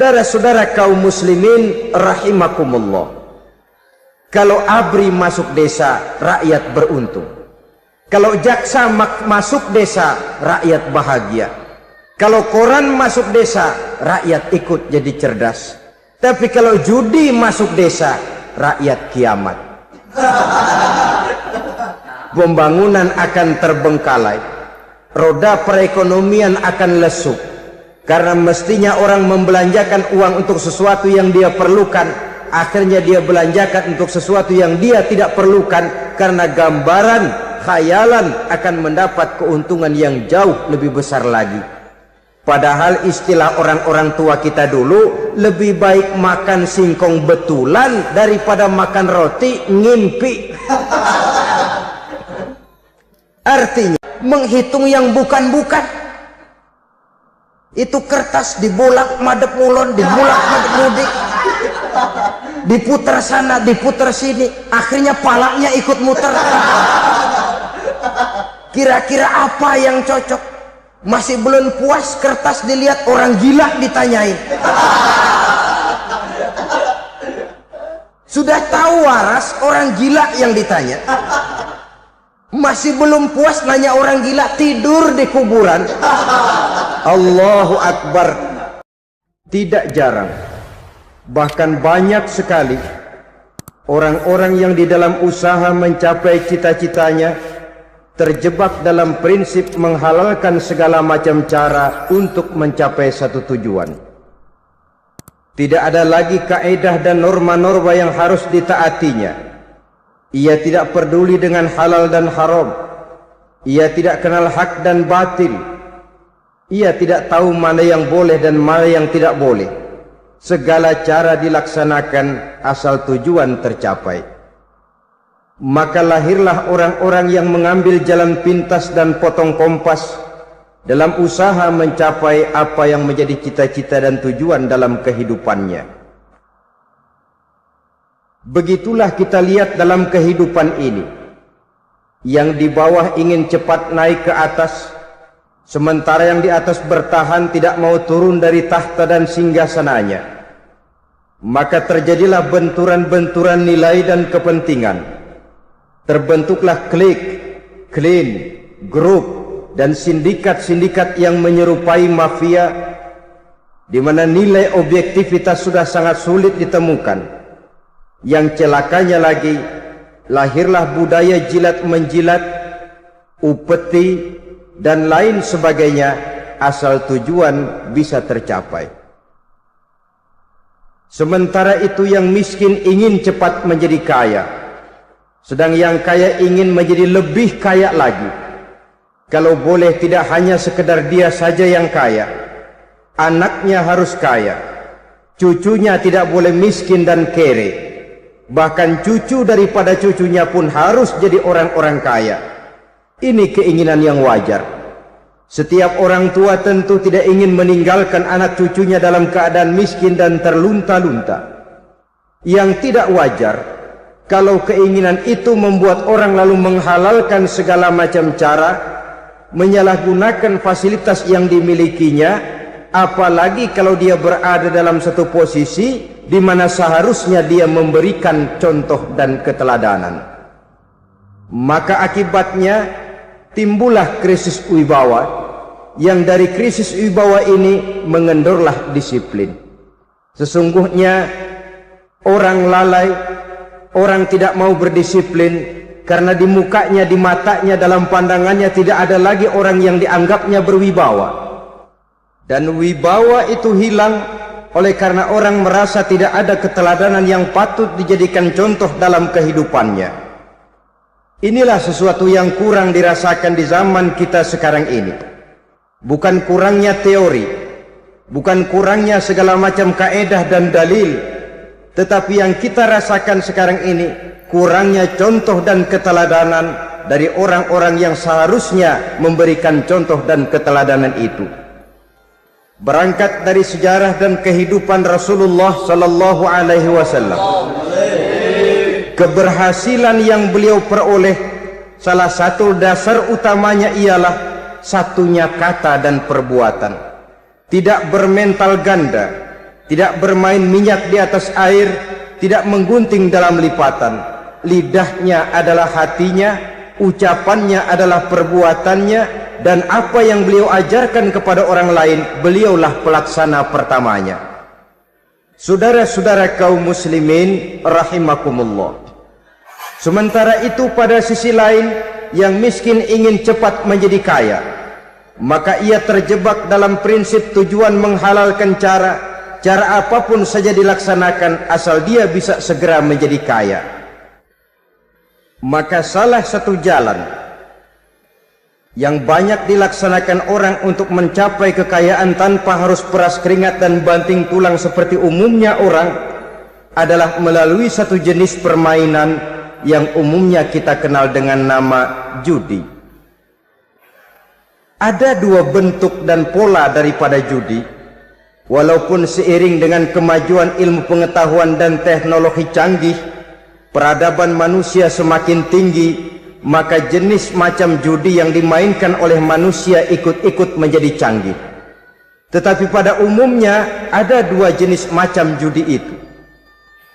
Saudara-saudara kaum muslimin rahimakumullah, kalau ABRI masuk desa, rakyat beruntung. Kalau jaksa masuk desa, rakyat bahagia. Kalau koran masuk desa, rakyat ikut jadi cerdas. Tapi kalau judi masuk desa, rakyat kiamat. Pembangunan akan terbengkalai, roda perekonomian akan lesu. Karena mestinya orang membelanjakan uang untuk sesuatu yang dia perlukan, akhirnya dia belanjakan untuk sesuatu yang dia tidak perlukan, karena gambaran, khayalan akan mendapat keuntungan yang jauh lebih besar lagi. Padahal istilah orang-orang tua kita dulu, lebih baik makan singkong betulan daripada makan roti ngimpi. Artinya menghitung yang bukan-bukan. Itu kertas dibolak madep mulon, dibolak madep mudik, diputar sana, diputar sini, akhirnya palanya ikut muter. Kira-kira apa yang cocok? Masih belum puas, kertas dilihat, orang gila ditanyain. Sudah tahu waras, orang gila yang ditanya. Masih belum puas, nanya orang gila, tidur di kuburan. Allahu Akbar. Tidak jarang, bahkan banyak sekali orang-orang yang di dalam usaha mencapai cita-citanya terjebak dalam prinsip menghalalkan segala macam cara untuk mencapai satu tujuan. Tidak ada lagi kaedah dan norma-norma yang harus ditaatinya. Ia tidak peduli dengan halal dan haram. Ia tidak kenal hak dan batil. Ia tidak tahu mana yang boleh dan mana yang tidak boleh. Segala cara dilaksanakan asal tujuan tercapai. Maka lahirlah orang-orang yang mengambil jalan pintas dan potong kompas dalam usaha mencapai apa yang menjadi cita-cita dan tujuan dalam kehidupannya. Begitulah kita lihat dalam kehidupan ini. Yang di bawah ingin cepat naik ke atas, sementara yang di atas bertahan tidak mau turun dari tahta dan singgasananya. Maka terjadilah benturan-benturan nilai dan kepentingan. Terbentuklah klik, klan, grup, dan sindikat-sindikat yang menyerupai mafia, di mana nilai objektivitas sudah sangat sulit ditemukan. Yang celakanya lagi, lahirlah budaya jilat-menjilat, upeti, dan lain sebagainya, asal tujuan bisa tercapai. Sementara itu yang miskin ingin cepat menjadi kaya, sedang yang kaya ingin menjadi lebih kaya lagi. Kalau boleh tidak hanya sekedar dia saja yang kaya, anaknya harus kaya, cucunya tidak boleh miskin dan kere. Bahkan cucu daripada cucunya pun harus jadi orang-orang kaya. Ini keinginan yang wajar. Setiap orang tua tentu tidak ingin meninggalkan anak cucunya dalam keadaan miskin dan terlunta-lunta. Yang tidak wajar, kalau keinginan itu membuat orang lalu menghalalkan segala macam cara, menyalahgunakan fasilitas yang dimilikinya, apalagi kalau dia berada dalam satu posisi di mana seharusnya dia memberikan contoh dan keteladanan. Maka akibatnya timbullah krisis wibawa, yang dari krisis wibawa ini mengendorlah disiplin. Sesungguhnya orang lalai, orang tidak mau berdisiplin karena di mukanya, di matanya, dalam pandangannya tidak ada lagi orang yang dianggapnya berwibawa. Dan wibawa itu hilang oleh karena orang merasa tidak ada keteladanan yang patut dijadikan contoh dalam kehidupannya. Inilah sesuatu yang kurang dirasakan di zaman kita sekarang ini. Bukan kurangnya teori, bukan kurangnya segala macam kaedah dan dalil, tetapi yang kita rasakan sekarang ini kurangnya contoh dan keteladanan dari orang-orang yang seharusnya memberikan contoh dan keteladanan itu. Berangkat dari sejarah dan kehidupan Rasulullah sallallahu alaihi wasallam, keberhasilan yang beliau peroleh, salah satu dasar utamanya ialah satunya kata dan perbuatan. Tidak bermental ganda, tidak bermain minyak di atas air, tidak menggunting dalam lipatan. Lidahnya adalah hatinya, ucapannya adalah perbuatannya, dan apa yang beliau ajarkan kepada orang lain, beliaulah pelaksana pertamanya. Saudara-saudara kaum muslimin rahimakumullah. Sementara itu pada sisi lain, yang miskin ingin cepat menjadi kaya, maka ia terjebak dalam prinsip tujuan menghalalkan cara apapun saja dilaksanakan asal dia bisa segera menjadi kaya. Maka salah satu jalan yang banyak dilaksanakan orang untuk mencapai kekayaan tanpa harus peras keringat dan banting tulang seperti umumnya orang adalah melalui satu jenis permainan yang umumnya kita kenal dengan nama judi. Ada dua bentuk dan pola daripada judi. Walaupun seiring dengan kemajuan ilmu pengetahuan dan teknologi canggih, peradaban manusia semakin tinggi, maka jenis macam judi yang dimainkan oleh manusia ikut-ikut menjadi canggih. Tetapi pada umumnya ada dua jenis macam judi itu.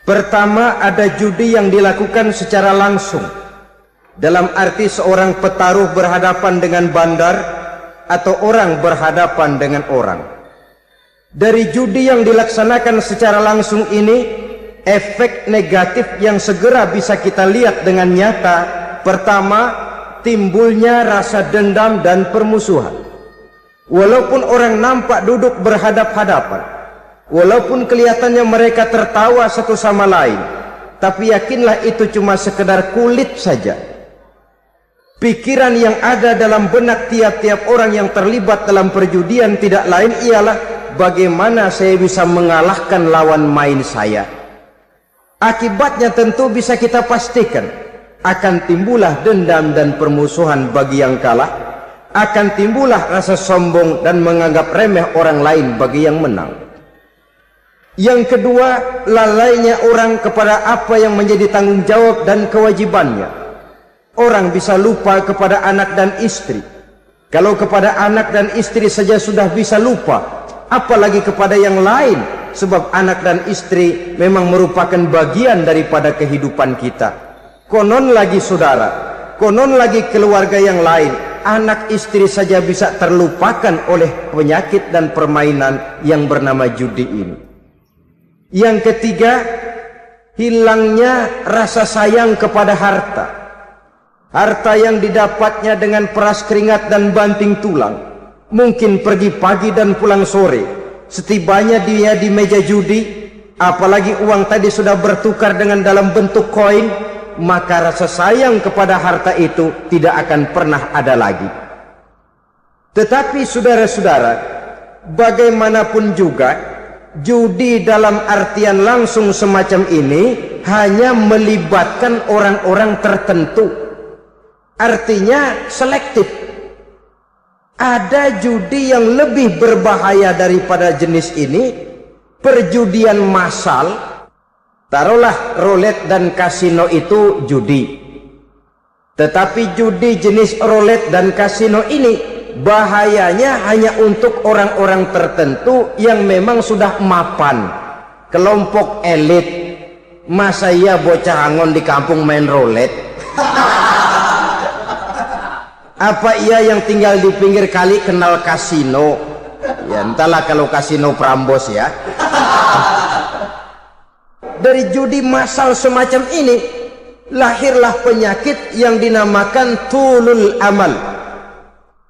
Pertama, ada judi yang dilakukan secara langsung, dalam arti seorang petaruh berhadapan dengan bandar atau orang berhadapan dengan orang. Dari judi yang dilaksanakan secara langsung ini, efek negatif yang segera bisa kita lihat dengan nyata. Pertama, timbulnya rasa dendam dan permusuhan. Walaupun orang nampak duduk berhadap-hadapan, walaupun kelihatannya mereka tertawa satu sama lain, tapi yakinlah itu cuma sekedar kulit saja. Pikiran yang ada dalam benak tiap-tiap orang yang terlibat dalam perjudian tidak lain ialah, bagaimana saya bisa mengalahkan lawan main saya. Akibatnya tentu bisa kita pastikan, akan timbullah dendam dan permusuhan bagi yang kalah, akan timbullah rasa sombong dan menganggap remeh orang lain bagi yang menang. Yang kedua, lalainya orang kepada apa yang menjadi tanggung jawab dan kewajibannya. Orang bisa lupa kepada anak dan istri. Kalau kepada anak dan istri saja sudah bisa lupa, apalagi kepada yang lain, sebab anak dan istri memang merupakan bagian daripada kehidupan kita. Konon lagi saudara, konon lagi keluarga yang lain, anak istri saja bisa terlupakan oleh penyakit dan permainan yang bernama judi ini. Yang ketiga, hilangnya rasa sayang kepada harta. Harta yang didapatnya dengan peras keringat dan banting tulang. Mungkin pergi pagi dan pulang sore. Setibanya dia di meja judi, apalagi uang tadi sudah bertukar dengan dalam bentuk koin, maka rasa sayang kepada harta itu tidak akan pernah ada lagi. Tetapi saudara-saudara, bagaimanapun juga, judi dalam artian langsung semacam ini hanya melibatkan orang-orang tertentu. Artinya selektif. Ada judi yang lebih berbahaya daripada jenis ini, perjudian massal. Taruhlah roulette dan kasino itu judi. Tetapi judi jenis roulette dan kasino ini bahayanya hanya untuk orang-orang tertentu yang memang sudah mapan, kelompok elit. Masa iya bocah angon di kampung main roulette? Apa ia yang tinggal di pinggir kali kenal kasino? Ya entahlah kalau kasino Prambos ya. Dari judi massal semacam ini lahirlah penyakit yang dinamakan tulul amal.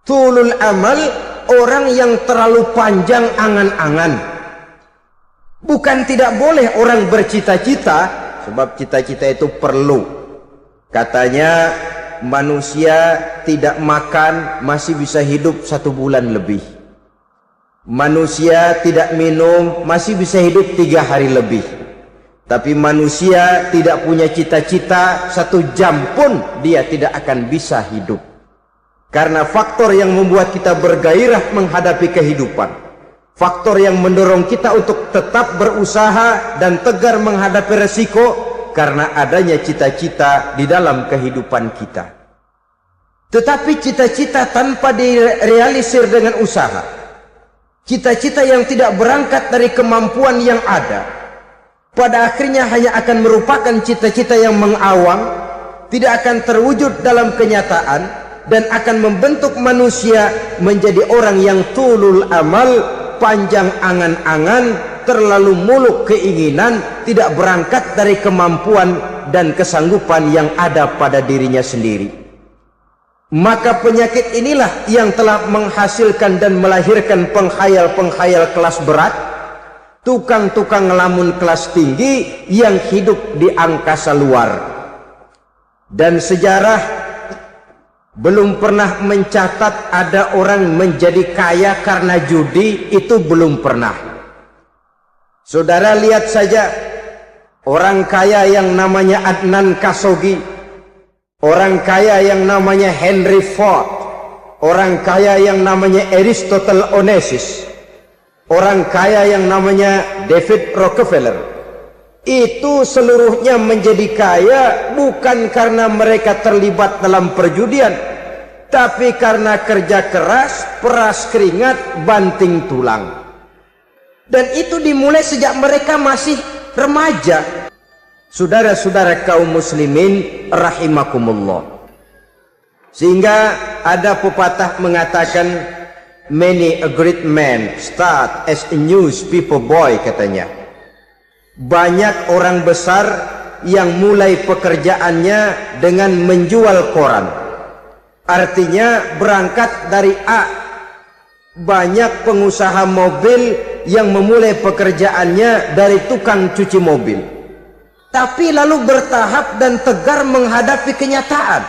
Tulul amal, orang yang terlalu panjang angan-angan. Bukan tidak boleh orang bercita-cita, sebab cita-cita itu perlu. Katanya manusia tidak makan masih bisa hidup 1 bulan lebih. Manusia tidak minum masih bisa hidup 3 hari lebih. Tapi manusia tidak punya cita-cita 1 jam pun dia tidak akan bisa hidup. Karena faktor yang membuat kita bergairah menghadapi kehidupan, faktor yang mendorong kita untuk tetap berusaha dan tegar menghadapi resiko, karena adanya cita-cita di dalam kehidupan kita. Tetapi cita-cita tanpa direalisir dengan usaha, cita-cita yang tidak berangkat dari kemampuan yang ada, pada akhirnya hanya akan merupakan cita-cita yang mengawang, tidak akan terwujud dalam kenyataan, dan akan membentuk manusia menjadi orang yang tulul amal, panjang angan-angan, terlalu muluk keinginan, tidak berangkat dari kemampuan dan kesanggupan yang ada pada dirinya sendiri. Maka penyakit inilah yang telah menghasilkan dan melahirkan penghayal-penghayal kelas berat, tukang-tukang ngelamun kelas tinggi yang hidup di angkasa luar. Dan sejarah belum pernah mencatat ada orang menjadi kaya karena judi, itu belum pernah. Saudara lihat saja orang kaya yang namanya Adnan Khashoggi, orang kaya yang namanya Henry Ford, orang kaya yang namanya Aristotle Onassis, orang kaya yang namanya David Rockefeller. Itu seluruhnya menjadi kaya bukan karena mereka terlibat dalam perjudian, tapi karena kerja keras, peras keringat, banting tulang. Dan itu dimulai sejak mereka masih remaja. Saudara-saudara kaum muslimin rahimakumullah. Sehingga ada pepatah mengatakan, many a great man start as a newspaper boy, katanya. Banyak orang besar yang mulai pekerjaannya dengan menjual koran. Artinya berangkat dari A. Banyak pengusaha mobil yang memulai pekerjaannya dari tukang cuci mobil, tapi lalu bertahap dan tegar menghadapi kenyataan,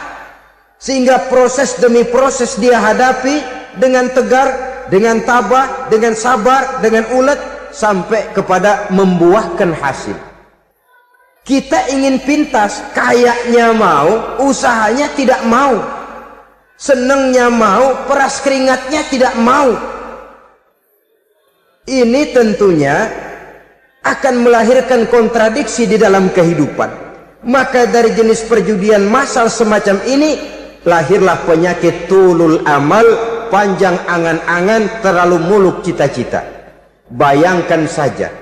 sehingga proses demi proses dia hadapi dengan tegar, dengan tabah, dengan sabar, dengan ulet, sampai kepada membuahkan hasil. Kita ingin pintas, kayaknya mau, usahanya tidak mau, senangnya mau, peras keringatnya tidak mau. Ini tentunya akan melahirkan kontradiksi di dalam kehidupan. Maka dari jenis perjudian massal semacam ini lahirlah penyakit tulul amal, panjang angan-angan, terlalu muluk cita-cita. Bayangkan saja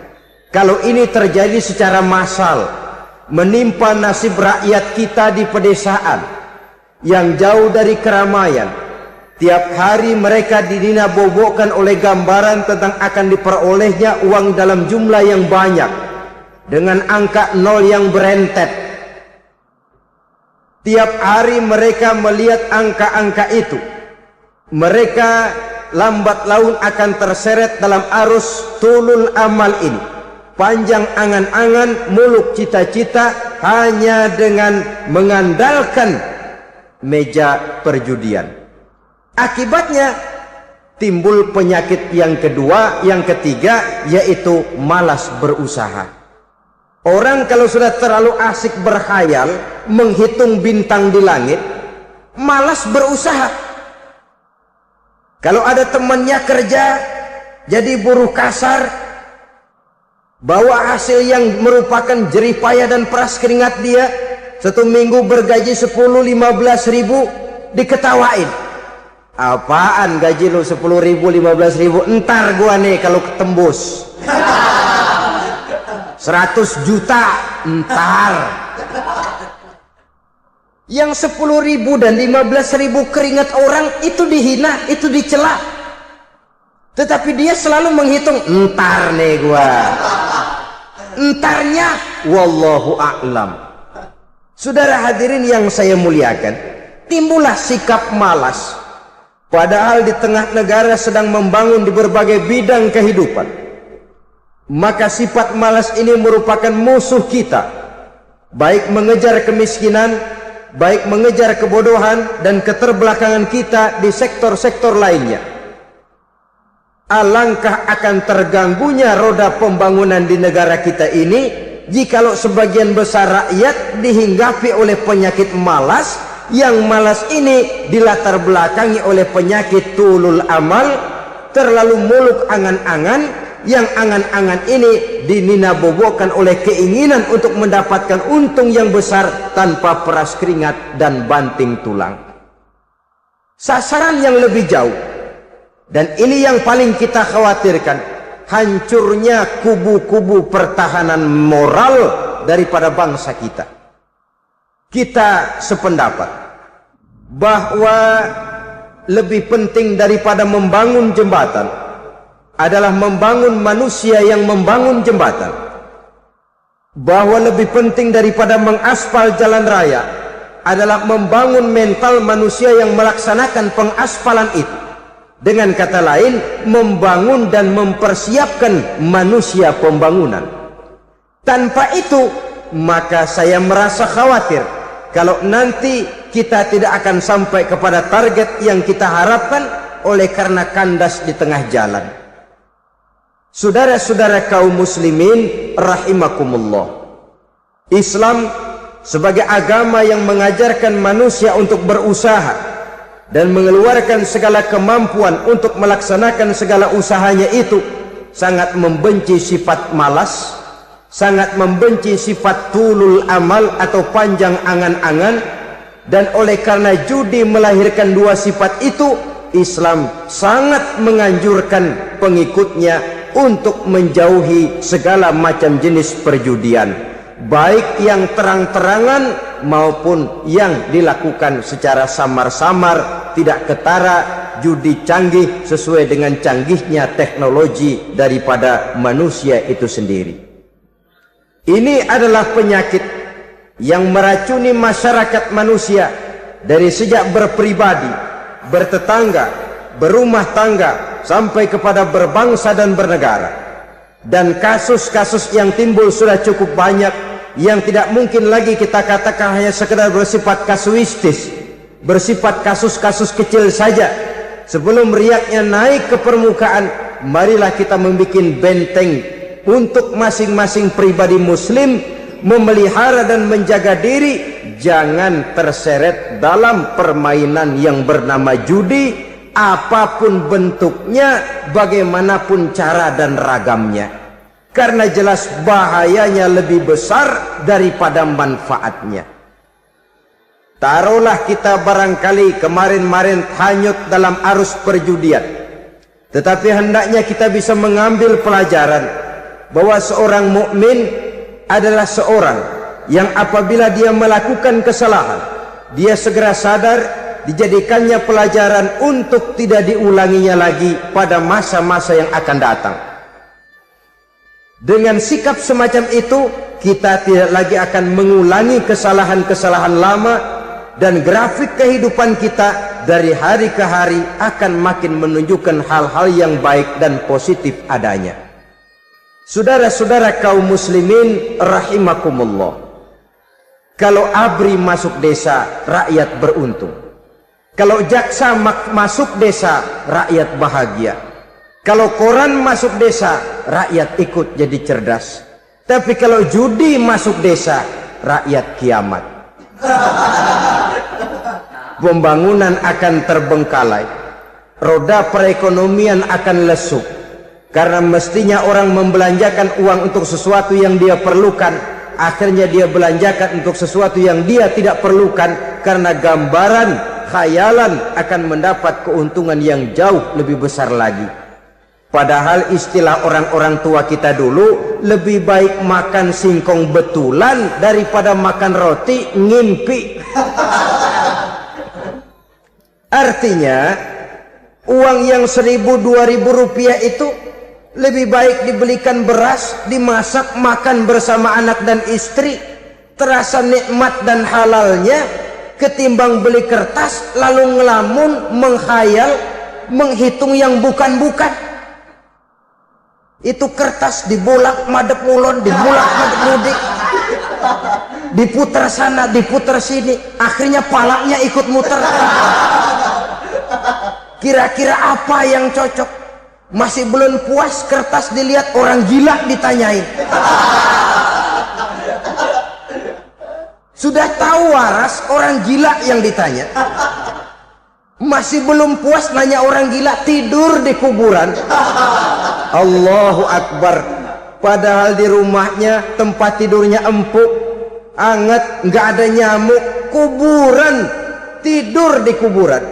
kalau ini terjadi secara massal, menimpa nasib rakyat kita di pedesaan yang jauh dari keramaian. Tiap hari mereka dinabobokkan oleh gambaran tentang akan diperolehnya uang dalam jumlah yang banyak, dengan angka nol yang berentet. Tiap hari mereka melihat angka-angka itu. Mereka lambat laun akan terseret dalam arus tulul amal ini. Panjang angan-angan, muluk cita-cita, hanya dengan mengandalkan meja perjudian. Akibatnya timbul penyakit yang kedua, yang ketiga, yaitu malas berusaha. Orang kalau sudah terlalu asik berkhayal, menghitung bintang di langit, malas berusaha. Kalau ada temannya kerja jadi buruh kasar, bawa hasil yang merupakan jerih payah dan peras keringat dia, satu minggu bergaji 10-15 ribu, diketawain. Apaan gaji lu 10 ribu, 15 ribu? Entar gua nih kalau ketembus 100 juta, entar. Yang 10 ribu dan 15 ribu keringat orang itu dihina, itu dicela. Tetapi dia selalu menghitung, entar nih gua. Entarnya wallahu a'lam. Saudara hadirin yang saya muliakan, timbullah sikap malas. Padahal di tengah negara sedang membangun di berbagai bidang kehidupan. Maka sifat malas ini merupakan musuh kita, baik mengejar kemiskinan, baik mengejar kebodohan dan keterbelakangan kita di sektor-sektor lainnya. Alangkah akan terganggunya roda pembangunan di negara kita ini jikalau sebagian besar rakyat dihinggapi oleh penyakit malas, yang malas ini dilatar belakangi oleh penyakit tulul amal, terlalu muluk angan-angan, yang angan-angan ini dininabobokan oleh keinginan untuk mendapatkan untung yang besar tanpa peras keringat dan banting tulang. Sasaran yang lebih jauh, Dan ini yang paling kita khawatirkan, hancurnya kubu-kubu pertahanan moral daripada bangsa kita. Kita sependapat bahwa lebih penting daripada membangun jembatan adalah membangun manusia yang membangun jembatan. Bahwa lebih penting daripada mengaspal jalan raya adalah membangun mental manusia yang melaksanakan pengaspalan itu. Dengan kata lain, membangun dan mempersiapkan manusia pembangunan. Tanpa itu, maka saya merasa khawatir kalau nanti kita tidak akan sampai kepada target yang kita harapkan oleh karena kandas di tengah jalan. Saudara-saudara kaum muslimin rahimakumullah, Islam sebagai agama yang mengajarkan manusia untuk berusaha dan mengeluarkan segala kemampuan untuk melaksanakan segala usahanya itu, sangat membenci sifat malas, sangat membenci sifat tulul amal atau panjang angan-angan. Dan oleh karena judi melahirkan dua sifat itu, Islam sangat menganjurkan pengikutnya untuk menjauhi segala macam jenis perjudian, baik yang terang-terangan maupun yang dilakukan secara samar-samar, tidak ketara, judi canggih sesuai dengan canggihnya teknologi daripada manusia itu sendiri. Ini adalah penyakit yang meracuni masyarakat manusia dari sejak berpribadi, bertetangga, berumah tangga, sampai kepada berbangsa dan bernegara. Dan kasus-kasus yang timbul sudah cukup banyak, yang tidak mungkin lagi kita katakan hanya sekedar bersifat kasuistis, bersifat kasus-kasus kecil saja. Sebelum riaknya naik ke permukaan, marilah kita membuat benteng untuk masing-masing pribadi muslim memelihara dan menjaga diri, jangan terseret dalam permainan yang bernama judi, apapun bentuknya, bagaimanapun cara dan ragamnya. Karena jelas bahayanya lebih besar daripada manfaatnya. Taruhlah kita barangkali kemarin-marin hanyut dalam arus perjudian, tetapi hendaknya kita bisa mengambil pelajaran bahwa seorang mukmin adalah seorang yang apabila dia melakukan kesalahan, dia segera sadar, dijadikannya pelajaran untuk tidak diulanginya lagi pada masa-masa yang akan datang. Dengan sikap semacam itu, kita tidak lagi akan mengulangi kesalahan-kesalahan lama, dan grafik kehidupan kita dari hari ke hari akan makin menunjukkan hal-hal yang baik dan positif adanya. Saudara-saudara kaum muslimin rahimakumullah, kalau ABRI masuk desa, rakyat beruntung. Kalau jaksa masuk desa, rakyat bahagia. Kalau koran masuk desa, rakyat ikut jadi cerdas. Tapi kalau judi masuk desa, rakyat kiamat. Pembangunan akan terbengkalai, roda perekonomian akan lesu. Karena mestinya orang membelanjakan uang untuk sesuatu yang dia perlukan, akhirnya dia belanjakan untuk sesuatu yang dia tidak perlukan, karena gambaran, khayalan akan mendapat keuntungan yang jauh lebih besar lagi. Padahal istilah orang-orang tua kita dulu, lebih baik makan singkong betulan daripada makan roti ngimpi. Artinya uang yang 1.000-2.000 rupiah itu lebih baik dibelikan beras, dimasak, makan bersama anak dan istri, terasa nikmat dan halalnya, ketimbang beli kertas lalu ngelamun, menghayal, menghitung yang bukan-bukan. Itu kertas dibolak madep mulon, dibolak madep mudik, diputar sana, diputar sini, akhirnya palanya ikut muter. Kira-kira apa yang cocok? Masih belum puas, kertas dilihat, orang gila ditanyain. Sudah tahu waras, orang gila yang ditanya. Masih belum puas, nanya orang gila, tidur di kuburan. Allahu Akbar. Padahal di rumahnya tempat tidurnya empuk, anget, nggak ada nyamuk. Kuburan, tidur di kuburan.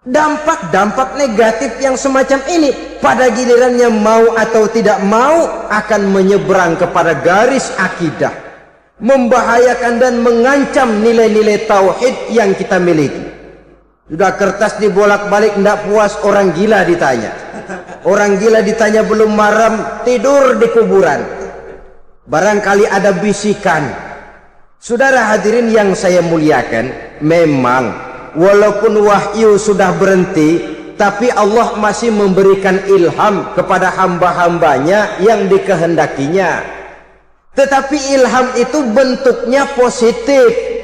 Dampak-dampak negatif yang semacam ini pada gilirannya mau atau tidak mau akan menyeberang kepada garis akidah, membahayakan dan mengancam nilai-nilai tauhid yang kita miliki. Sudah kertas dibolak-balik tidak puas, orang gila ditanya. Orang gila ditanya belum maram, tidur di kuburan. Barangkali ada bisikan. Saudara hadirin yang saya muliakan, memang walaupun wahyu sudah berhenti, tapi Allah masih memberikan ilham kepada hamba-hambanya yang dikehendakinya. Tetapi ilham itu bentuknya positif.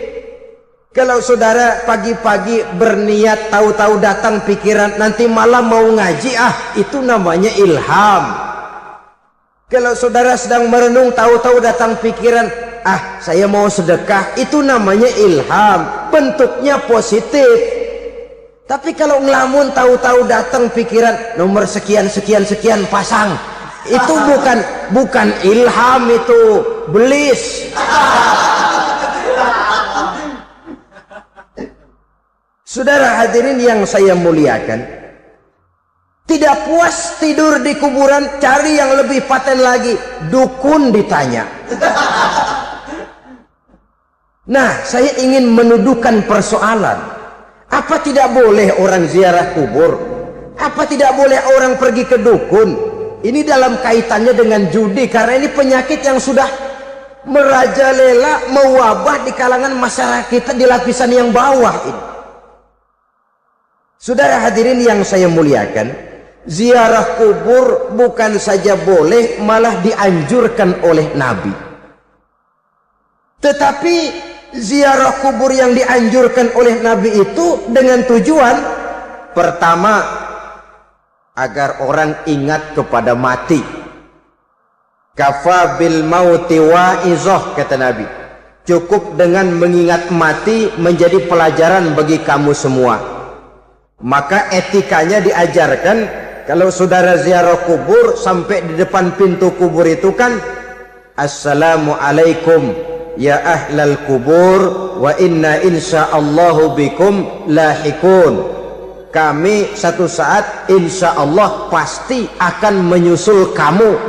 Kalau saudara pagi-pagi berniat, tahu-tahu datang pikiran nanti malam mau ngaji, itu namanya ilham. Kalau saudara sedang merenung, tahu-tahu datang pikiran, saya mau sedekah, itu namanya ilham, bentuknya positif. Tapi kalau ngelamun, tahu-tahu datang pikiran nomor sekian sekian sekian pasang, itu bukan ilham, itu belis. Saudara hadirin yang saya muliakan, tidak puas tidur di kuburan, cari yang lebih paten lagi, dukun ditanya. Nah, saya ingin menuduhkan persoalan. Apa tidak boleh orang ziarah kubur? Apa tidak boleh orang pergi ke dukun? Ini dalam kaitannya dengan judi, karena ini penyakit yang sudah merajalela, mewabah di kalangan masyarakat kita di lapisan yang bawah ini. Saudara hadirin yang saya muliakan, ziarah kubur bukan saja boleh, malah dianjurkan oleh Nabi. Tetapi ziarah kubur yang dianjurkan oleh Nabi itu dengan tujuan pertama, agar orang ingat kepada mati. Kafa bil mauti wa'izah, kata Nabi. Cukup dengan mengingat mati menjadi pelajaran bagi kamu semua. Maka etikanya diajarkan, kalau saudara ziarah kubur, sampai di depan pintu kubur itu kan, Assalamualaikum ya ahlal kubur wa inna insyaallahu bikum lahikun. Kami satu saat insya Allah pasti akan menyusul kamu.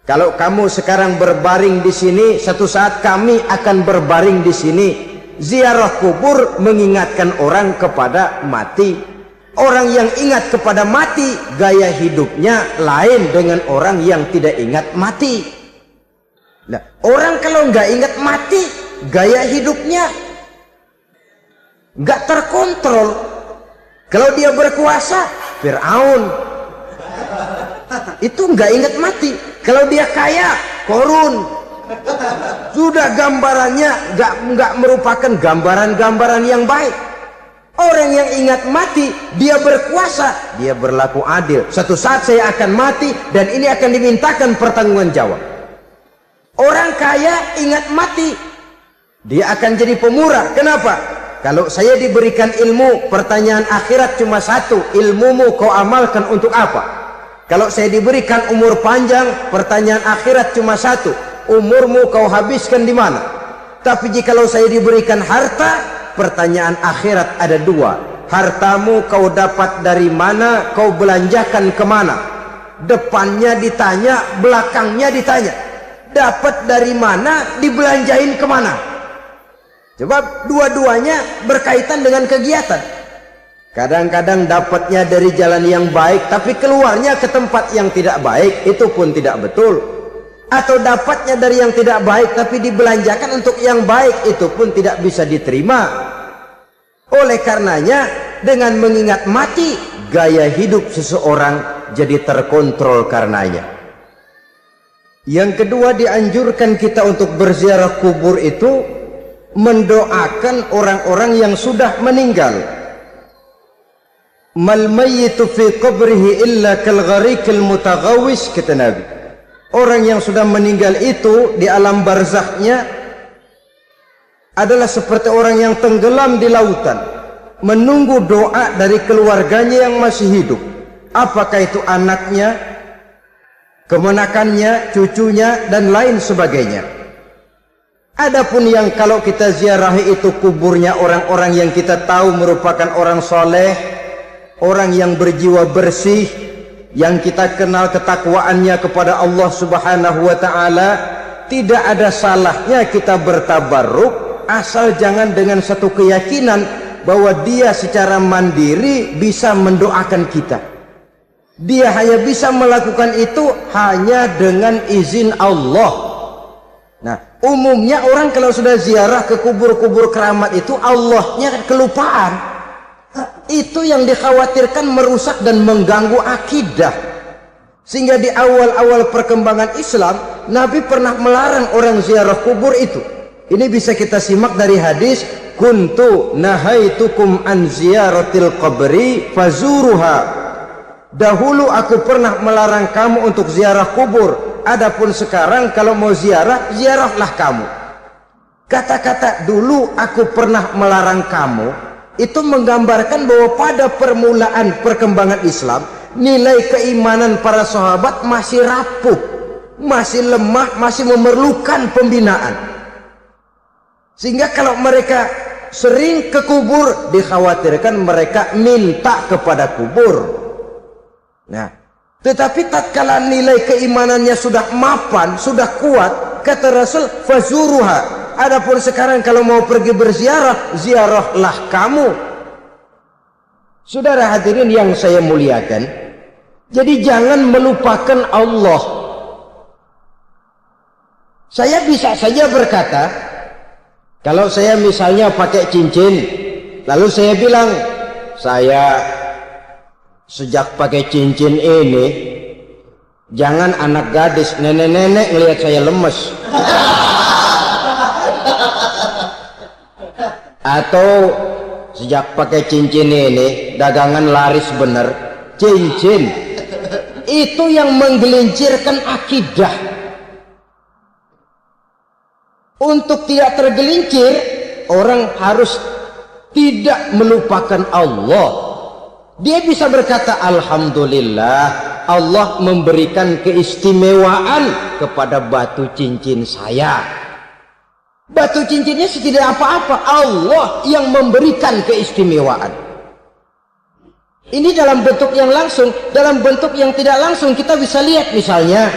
Kalau kamu sekarang berbaring di sini, satu saat kami akan berbaring di sini. Ziarah kubur mengingatkan orang kepada mati. Orang yang ingat kepada mati, gaya hidupnya lain dengan orang yang tidak ingat mati. Nah, orang kalau nggak ingat mati, gaya hidupnya nggak terkontrol. Kalau dia berkuasa, Fir'aun, itu nggak ingat mati. Kalau dia kaya, Korun. Sudah gambarannya nggak merupakan gambaran-gambaran yang baik. Orang yang ingat mati, dia berkuasa, dia berlaku adil. Suatu saat saya akan mati dan ini akan dimintakan pertanggungan jawab. Orang kaya ingat mati, dia akan jadi pemurah. Kenapa? Kalau saya diberikan ilmu, pertanyaan akhirat cuma satu, ilmumu kau amalkan untuk apa? Kalau saya diberikan umur panjang, pertanyaan akhirat cuma satu, umurmu kau habiskan di mana? Tapi jikalau saya diberikan harta, pertanyaan akhirat ada dua, hartamu kau dapat dari mana, kau belanjakan kemana? Depannya ditanya, belakangnya ditanya, dapat dari mana, dibelanjain kemana? Sebab dua-duanya berkaitan dengan kegiatan. Kadang-kadang dapatnya dari jalan yang baik, tapi keluarnya ke tempat yang tidak baik, itu pun tidak betul. Atau dapatnya dari yang tidak baik tapi dibelanjakan untuk yang baik, itu pun tidak bisa diterima. Oleh karenanya, dengan mengingat mati, gaya hidup seseorang jadi terkontrol karenanya. Yang kedua, dianjurkan kita untuk berziarah kubur itu mendoakan orang-orang yang sudah meninggal. Mal mayyitu fi qabrihi illa kal gharikil mutaghawis, kata Nabi. Orang yang sudah meninggal itu di alam barzakhnya adalah seperti orang yang tenggelam di lautan, menunggu doa dari keluarganya yang masih hidup. Apakah itu anaknya, kemenakannya, cucunya, dan lain sebagainya. Adapun yang kalau kita ziarahi itu kuburnya orang-orang yang kita tahu merupakan orang soleh, orang yang berjiwa bersih, yang kita kenal ketakwaannya kepada Allah Subhanahu wa ta'ala, tidak ada salahnya kita bertabarruk, asal jangan dengan satu keyakinan bahwa dia secara mandiri bisa mendoakan kita. Dia hanya bisa melakukan itu hanya dengan izin Allah. Nah, umumnya orang kalau sudah ziarah ke kubur-kubur keramat itu Allahnya kelupaan. Itu yang dikhawatirkan merusak dan mengganggu akidah. Sehingga di awal-awal perkembangan Islam, Nabi pernah melarang orang ziarah kubur itu. Ini bisa kita simak dari hadis, kuntu nahaitukum an ziyaratil qabri fazuruha. Dahulu aku pernah melarang kamu untuk ziarah kubur. Adapun sekarang kalau mau ziarah, ziarahlah kamu. Kata-kata dulu aku pernah melarang kamu itu menggambarkan bahwa pada permulaan perkembangan Islam, nilai keimanan para sahabat masih rapuh, masih lemah, masih memerlukan pembinaan. Sehingga kalau mereka sering ke kubur, dikhawatirkan mereka minta kepada kubur. Nah, tetapi tatkala nilai keimanannya sudah mapan, sudah kuat, kata Rasul, fazuruha. Adapun sekarang kalau mau pergi berziarah, ziarahlah kamu. Saudara hadirin yang saya muliakan, jadi jangan melupakan Allah. Saya bisa saja berkata, kalau saya misalnya pakai cincin, lalu saya bilang, saya sejak pakai cincin ini, jangan anak gadis, nenek-nenek ngelihat saya lemes. Atau sejak pakai cincin ini, dagangan laris bener. Cincin itu yang menggelincirkan akidah. Untuk tidak tergelincir, orang harus tidak melupakan Allah. Dia bisa berkata, alhamdulillah, Allah memberikan keistimewaan kepada batu cincin saya. Batu cincinnya tidak apa-apa, Allah yang memberikan keistimewaan. Ini dalam bentuk yang langsung. Dalam bentuk yang tidak langsung kita bisa lihat, misalnya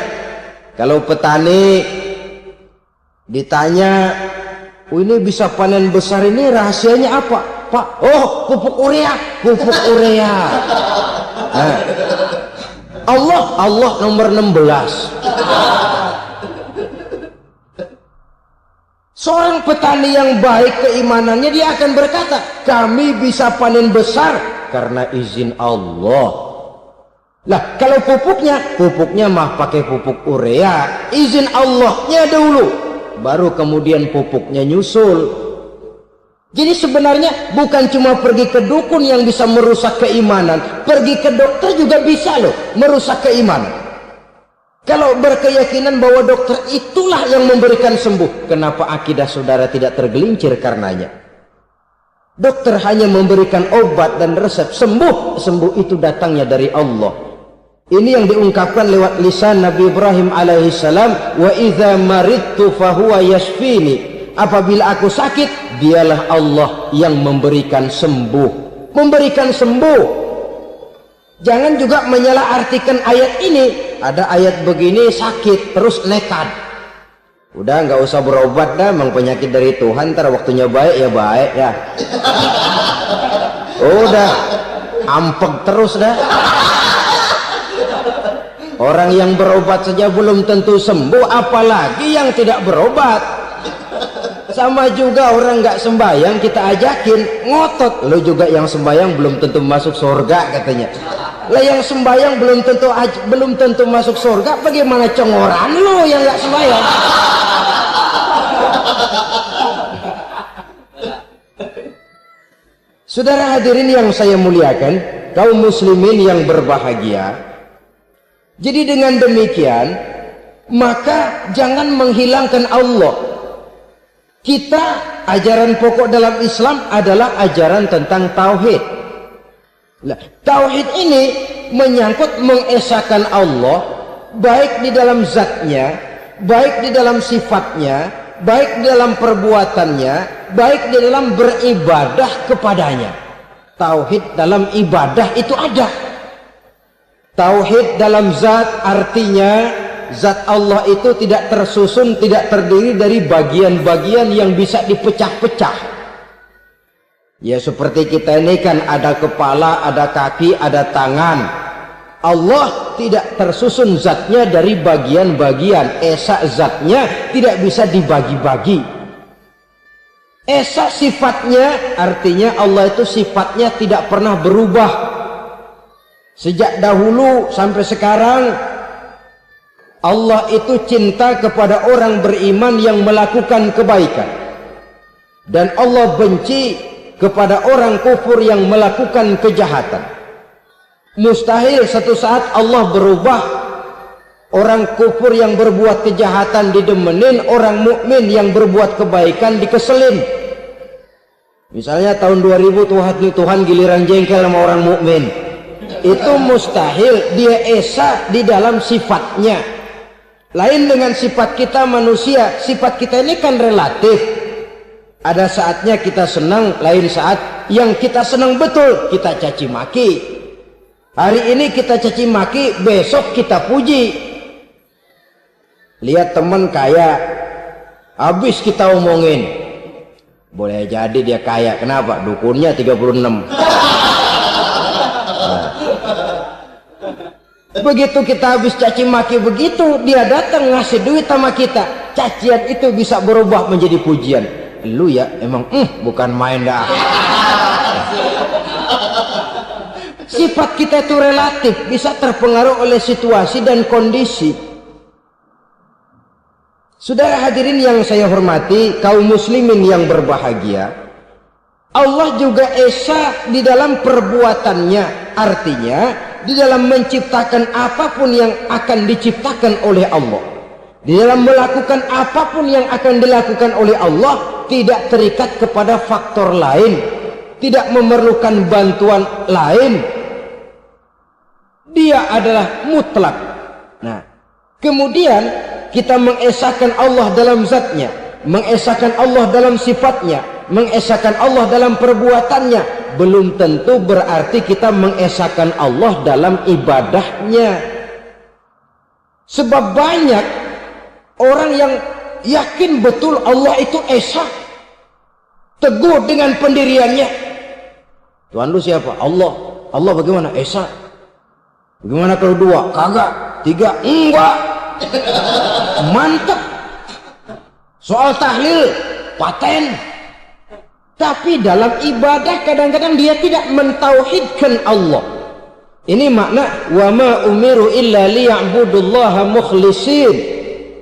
kalau petani ditanya, oh ini bisa panen besar ini rahasianya apa Pak? Oh, pupuk urea. Pupuk urea. Nah, Allah nomor 16. Seorang petani yang baik keimanannya, dia akan berkata, kami bisa panen besar karena izin Allah. Lah, kalau pupuknya mah pakai pupuk urea, izin Allahnya dulu, baru kemudian pupuknya nyusul. Jadi sebenarnya bukan cuma pergi ke dukun yang bisa merusak keimanan, pergi ke dokter juga bisa loh merusak keimanan. Kalau berkeyakinan bahwa dokter itulah yang memberikan sembuh, kenapa akidah saudara tidak tergelincir karenanya? Dokter hanya memberikan obat dan resep, sembuh itu datangnya dari Allah. Ini yang diungkapkan lewat lisan Nabi Ibrahim alaihissalam, wa idza maridtu fahuwa yashfini. Apabila aku sakit, dialah Allah yang memberikan sembuh. Memberikan sembuh. Jangan juga menyalahartikan ayat ini. Ada ayat begini sakit terus nekat. Udah nggak usah berobat dah, memang penyakit dari Tuhan, ntar waktunya baik ya baik ya. Udah ampek terus dah. Orang yang berobat saja belum tentu sembuh, apalagi yang tidak berobat. Sama juga orang nggak sembahyang kita ajakin ngotot, lo juga yang sembahyang belum tentu masuk surga katanya. Lah yang sembahyang belum tentu masuk surga, bagaimana congoran lo yang nggak sembahyang? Saudara hadirin yang saya muliakan, kaum muslimin yang berbahagia. Jadi dengan demikian, maka jangan menghilangkan Allah. Kita, ajaran pokok dalam Islam adalah ajaran tentang tauhid. Nah, tauhid ini menyangkut mengesahkan Allah, baik di dalam zatnya, baik di dalam sifatnya, baik di dalam perbuatannya, baik di dalam beribadah kepadanya. Tauhid dalam ibadah itu ada. Tauhid dalam zat artinya zat Allah itu tidak tersusun, tidak terdiri dari bagian-bagian yang bisa dipecah-pecah. Ya seperti kita ini kan ada kepala, ada kaki, ada tangan. Allah tidak tersusun zatnya dari bagian-bagian. Esa zatnya tidak bisa dibagi-bagi. Esa sifatnya artinya Allah itu sifatnya tidak pernah berubah. Sejak dahulu sampai sekarang Allah itu cinta kepada orang beriman yang melakukan kebaikan. Dan Allah benci kepada orang kufur yang melakukan kejahatan. Mustahil satu saat Allah berubah. Orang kufur yang berbuat kejahatan didemenin, orang mukmin yang berbuat kebaikan dikeselin. Misalnya tahun 2000 Tuhan giliran jengkel sama orang mukmin. Itu mustahil. Dia esa di dalam sifatnya. Lain dengan sifat kita manusia. Sifat kita ini kan relatif. Ada saatnya kita senang, lain saat yang kita senang betul kita caci maki. Hari ini kita caci maki, besok kita puji. Lihat teman kaya, habis kita omongin, boleh jadi dia kaya. Kenapa? Dukunnya 36. Begitu kita habis caci maki begitu, dia datang ngasih duit sama kita. Cacian itu bisa berubah menjadi pujian. Lu ya emang bukan main dah. Sifat kita itu relatif, bisa terpengaruh oleh situasi dan kondisi. Saudara hadirin yang saya hormati, kaum muslimin yang berbahagia, Allah juga esa di dalam perbuatannya. Artinya di dalam menciptakan apapun yang akan diciptakan oleh Allah, di dalam melakukan apapun yang akan dilakukan oleh Allah, tidak terikat kepada faktor lain, tidak memerlukan bantuan lain. Dia adalah mutlak. Nah, kemudian kita mengesahkan Allah dalam zatnya, mengesahkan Allah dalam sifatnya, mengesahkan Allah dalam perbuatannya. Belum tentu berarti kita mengesahkan Allah dalam ibadahnya. Sebab banyak orang yang yakin betul Allah itu esa, teguh dengan pendiriannya. Tuhan lu siapa? Allah. Allah bagaimana? Esa. Bagaimana kalau dua? Kagak. Tiga? Enggak. Mantap. Soal tahlil paten. Tapi dalam ibadah kadang-kadang dia tidak mentauhidkan Allah. Ini makna wa ma umiru illa liya'budullaha mukhlisin.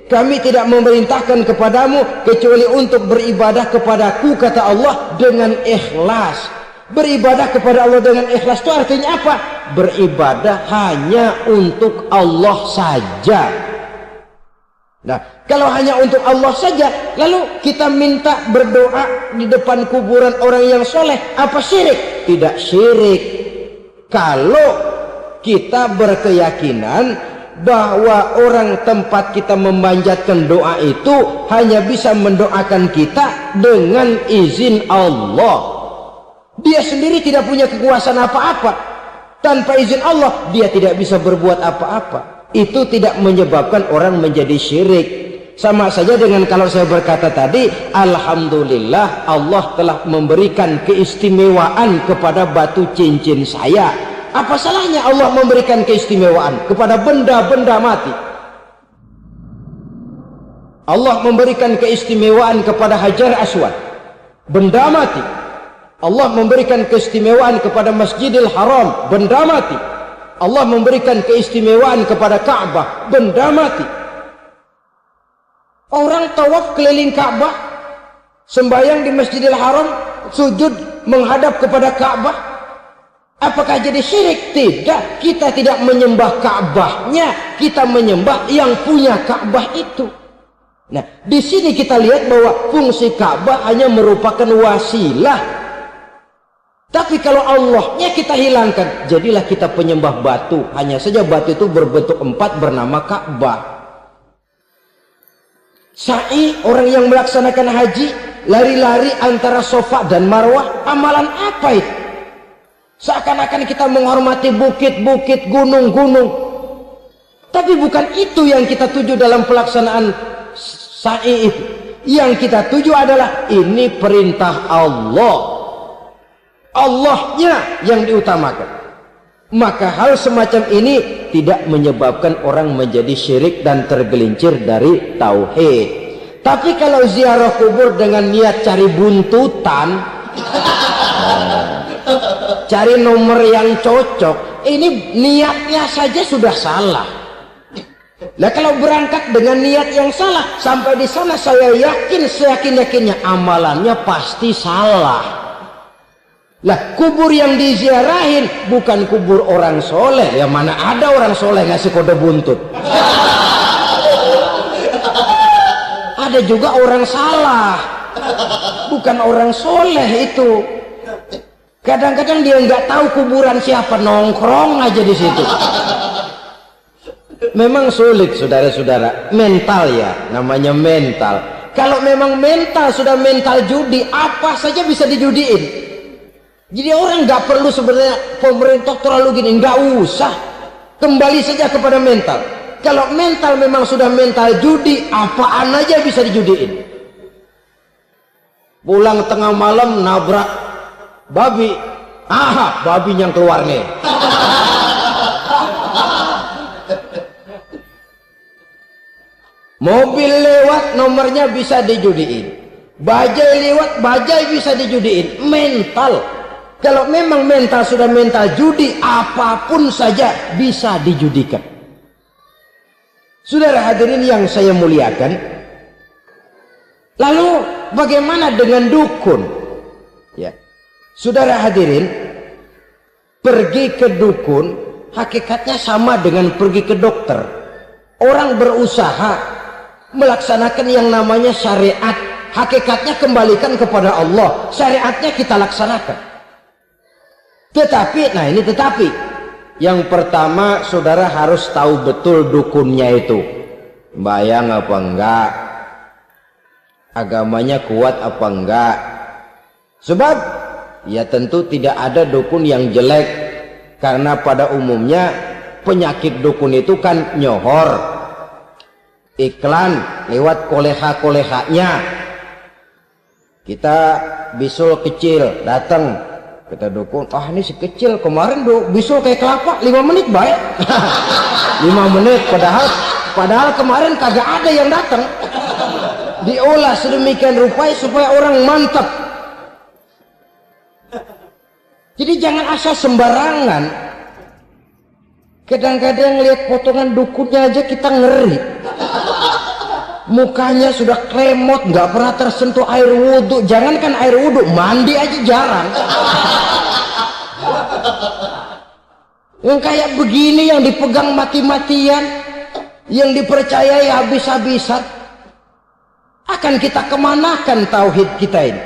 Kami tidak memerintahkan kepadamu kecuali untuk beribadah kepadaku, kata Allah, dengan ikhlas. Beribadah kepada Allah dengan ikhlas itu artinya apa? Beribadah hanya untuk Allah saja. Nah, kalau hanya untuk Allah saja, lalu kita minta berdoa di depan kuburan orang yang soleh, apa syirik? Tidak syirik. Kalau kita berkeyakinan bahwa orang tempat kita memanjatkan doa itu hanya bisa mendoakan kita dengan izin Allah. Dia sendiri tidak punya kekuasaan apa-apa. Tanpa izin Allah, dia tidak bisa berbuat apa-apa. Itu tidak menyebabkan orang menjadi syirik. Sama saja dengan kalau saya berkata tadi, alhamdulillah Allah telah memberikan keistimewaan kepada batu cincin saya. Apa salahnya Allah memberikan keistimewaan kepada benda-benda mati? Allah memberikan keistimewaan kepada Hajar Aswad, benda mati. Allah memberikan keistimewaan kepada Masjidil Haram, benda mati. Allah memberikan keistimewaan kepada Ka'bah, benda mati. Orang tawaf keliling Ka'bah, sembahyang di Masjidil Haram, sujud menghadap kepada Ka'bah. Apakah jadi syirik? Tidak. Kita tidak menyembah Ka'bahnya, kita menyembah yang punya Ka'bah itu. Nah, di sini kita lihat bahwa fungsi Ka'bah hanya merupakan wasilah. Tapi kalau Allahnya kita hilangkan, jadilah kita penyembah batu. Hanya saja batu itu berbentuk 4 bernama Ka'bah. Sa'i, orang yang melaksanakan haji, lari-lari antara Safa dan Marwah, amalan apa itu? Seakan-akan kita menghormati bukit-bukit, gunung-gunung. Tapi bukan itu yang kita tuju dalam pelaksanaan sa'i itu. Yang kita tuju adalah ini perintah Allah. Allahnya yang diutamakan. Maka hal semacam ini tidak menyebabkan orang menjadi syirik dan tergelincir dari tauhid. Tapi kalau ziarah kubur dengan niat cari buntutan, cari nomor yang cocok, ini niatnya saja sudah salah. Nah, kalau berangkat dengan niat yang salah, sampai di sana saya yakin seyakin-yakinnya amalannya pasti salah. Lah, kubur yang diziarahin bukan kubur orang soleh. Ya mana ada orang soleh ngasih kode buntut. Ada juga orang salah, bukan orang soleh itu. Kadang-kadang dia nggak tahu kuburan siapa, nongkrong aja di situ. Memang sulit, saudara-saudara. Mental ya, namanya mental. Kalau memang mental sudah mental judi, apa saja bisa dijudiin. Jadi orang nggak perlu sebenarnya pemerintah terlalu gini, nggak usah. Kembali saja kepada mental. Kalau mental memang sudah mental judi, apaan aja bisa dijudiin. Pulang tengah malam nabrak babi, babi yang keluar nih. Mobil lewat, nomornya bisa dijudiin. Bajai lewat, bajai bisa dijudiin. Mental. Kalau memang mental sudah mental judi, apapun saja bisa dijudikan. Saudara hadirin yang saya muliakan, lalu bagaimana dengan dukun? Ya, saudara hadirin, pergi ke dukun hakikatnya sama dengan pergi ke dokter. Orang berusaha melaksanakan yang namanya syariat, hakikatnya kembalikan kepada Allah. Syariatnya kita laksanakan. Tetapi, nah ini tetapi, yang pertama saudara harus tahu betul dukunnya itu bayang apa enggak, agamanya kuat apa enggak. Sebab ya tentu tidak ada dukun yang jelek, karena pada umumnya penyakit dukun itu kan nyohor, iklan lewat koleha-kolehanya. Kita bisul kecil datang, kita dukun, ini si kecil kemarin bisul kayak kelapa 5 menit baik. 5 menit padahal kemarin kagak ada yang datang. Diolah sedemikian rupa supaya orang mantap. Jadi jangan asal sembarangan. Kadang-kadang lihat potongan dukunnya aja kita ngeri. Mukanya sudah kremot, nggak pernah tersentuh air wudhu. Jangankan air wudhu, mandi aja jarang. Yang kayak begini yang dipegang mati-matian, yang dipercayai habis-habisan, akan kita kemanakan tauhid kita ini?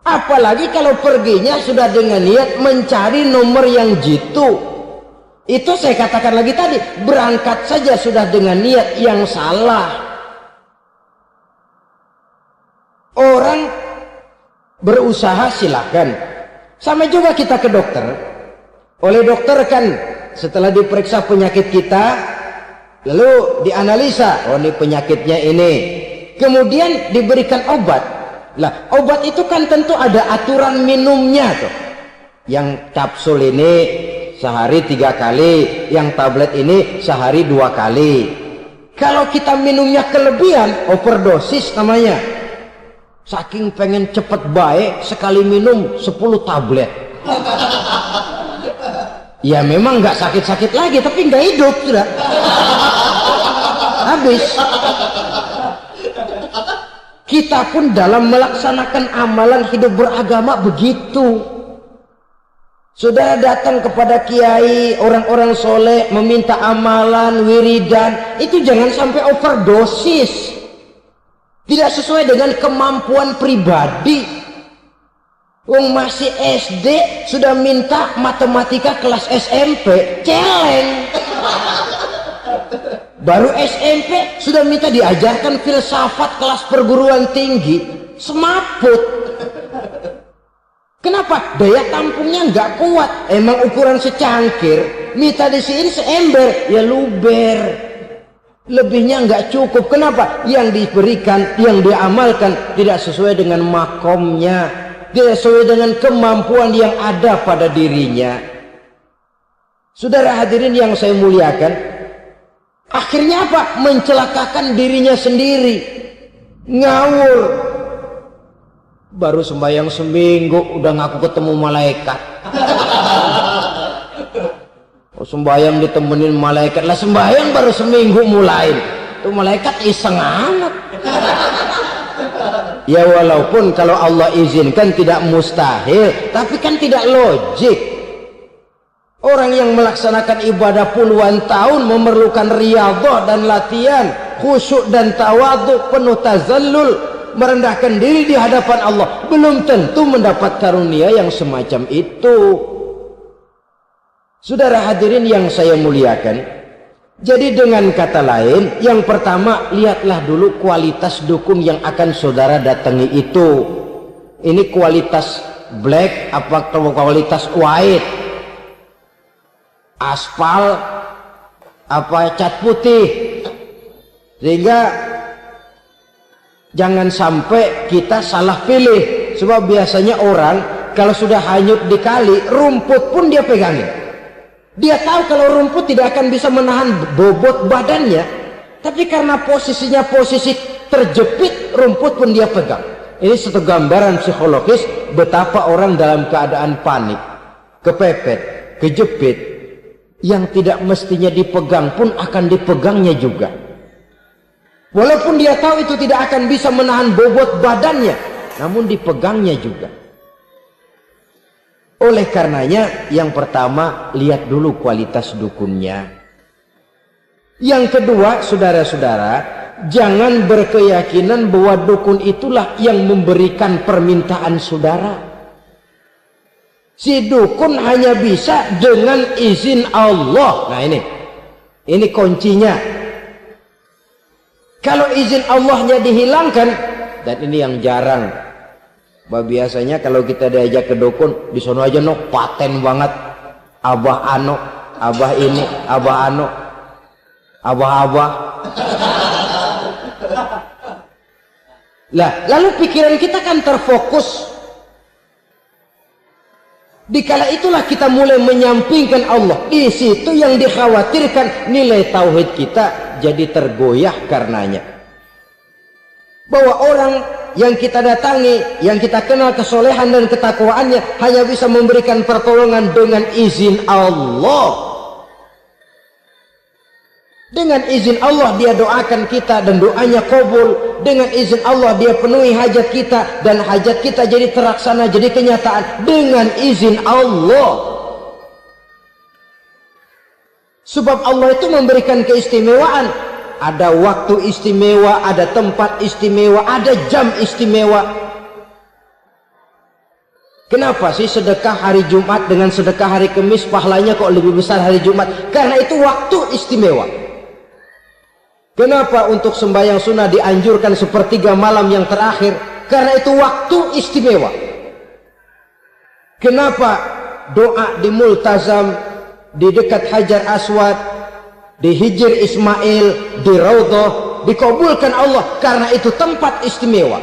Apalagi kalau perginya sudah dengan niat mencari nomor yang jitu. Itu saya katakan lagi tadi, berangkat saja sudah dengan niat yang salah. Orang berusaha silahkan. Sama juga kita ke dokter. Oleh dokter kan setelah diperiksa penyakit kita, lalu dianalisa, oh ini penyakitnya ini. Kemudian diberikan obat. Lah, obat itu kan tentu ada aturan minumnya tuh. Yang kapsul ini sehari 3 kali, yang tablet ini sehari 2 kali. Kalau kita minumnya kelebihan, overdosis namanya. Saking pengen cepet baik, sekali minum 10 tablet. Ya memang nggak sakit-sakit lagi, tapi nggak hidup sudah. Habis. Kita pun dalam melaksanakan amalan hidup beragama begitu. Saudara datang kepada kiai, orang-orang soleh, meminta amalan, wiridan, itu jangan sampai overdosis. Tidak sesuai dengan kemampuan pribadi. Wong masih SD sudah minta matematika kelas SMP, celeng. Baru SMP sudah minta diajarkan filsafat kelas perguruan tinggi, semaput. Kenapa? Daya tampungnya nggak kuat. Emang ukuran secangkir, minta di sini seember, ya luber. Lebihnya nggak cukup. Kenapa? Yang diberikan, yang diamalkan tidak sesuai dengan makomnya, tidak sesuai dengan kemampuan yang ada pada dirinya. Saudara hadirin yang saya muliakan, akhirnya apa? Mencelakakan dirinya sendiri, ngawur. Baru sembahyang seminggu udah ngaku ketemu malaikat. Oh, sembahyang ditemenin malaikat lah, sembahyang baru seminggu mulai. Tuh malaikat iseng amat. Ya walaupun kalau Allah izinkan tidak mustahil, tapi kan tidak logik. Orang yang melaksanakan ibadah puluhan tahun memerlukan riyadhah dan latihan, khusyuk dan tawadhu, penuh tazallul, merendahkan diri di hadapan Allah, belum tentu mendapat karunia yang semacam itu. Saudara hadirin yang saya muliakan, jadi dengan kata lain, yang pertama, lihatlah dulu kualitas dukun yang akan saudara datangi itu. Ini kualitas black apa kualitas white? Aspal apa cat putih? Sehingga jangan sampai kita salah pilih. Sebab biasanya orang kalau sudah hanyut di kali, rumput pun dia pegangin. Dia tahu kalau rumput tidak akan bisa menahan bobot badannya, tapi karena posisinya posisi terjepit, rumput pun dia pegang. Ini satu gambaran psikologis betapa orang dalam keadaan panik, kepepet, kejepit, yang tidak mestinya dipegang pun akan dipegangnya juga. Walaupun dia tahu itu tidak akan bisa menahan bobot badannya, namun dipegangnya juga. Oleh karenanya, yang pertama, lihat dulu kualitas dukunnya. Yang kedua, saudara-saudara, jangan berkeyakinan bahwa dukun itulah yang memberikan permintaan saudara. Si dukun hanya bisa dengan izin Allah. Nah ini kuncinya. Kalau izin Allahnya dihilangkan, dan ini yang jarang. Biasanya kalau kita diajak ke dukun, di sono aja no paten banget. Abah ano, abah ini, abah ano, abah-abah. Lah, lalu pikiran kita kan terfokus. Dikala itulah kita mulai menyampingkan Allah. Di situ yang dikhawatirkan nilai tauhid kita jadi tergoyah karenanya. Bahwa orang yang kita datangi, yang kita kenal kesolehan dan ketakwaannya, hanya bisa memberikan pertolongan dengan izin Allah. Dengan izin Allah dia doakan kita dan doanya kabul. Dengan izin Allah dia penuhi hajat kita dan hajat kita jadi terlaksana, jadi kenyataan dengan izin Allah. Sebab Allah itu memberikan keistimewaan. Ada waktu istimewa, ada tempat istimewa, ada jam istimewa. Kenapa sih sedekah hari Jumat dengan sedekah hari Kamis pahalanya kok lebih besar hari Jumat? Karena itu waktu istimewa. Kenapa untuk sembahyang sunnah dianjurkan sepertiga malam yang terakhir? Karena itu waktu istimewa. Kenapa doa di multazam, di dekat Hajar Aswad, di Hijr Ismail, di Raudhah dikabulkan Allah? Karena itu tempat istimewa.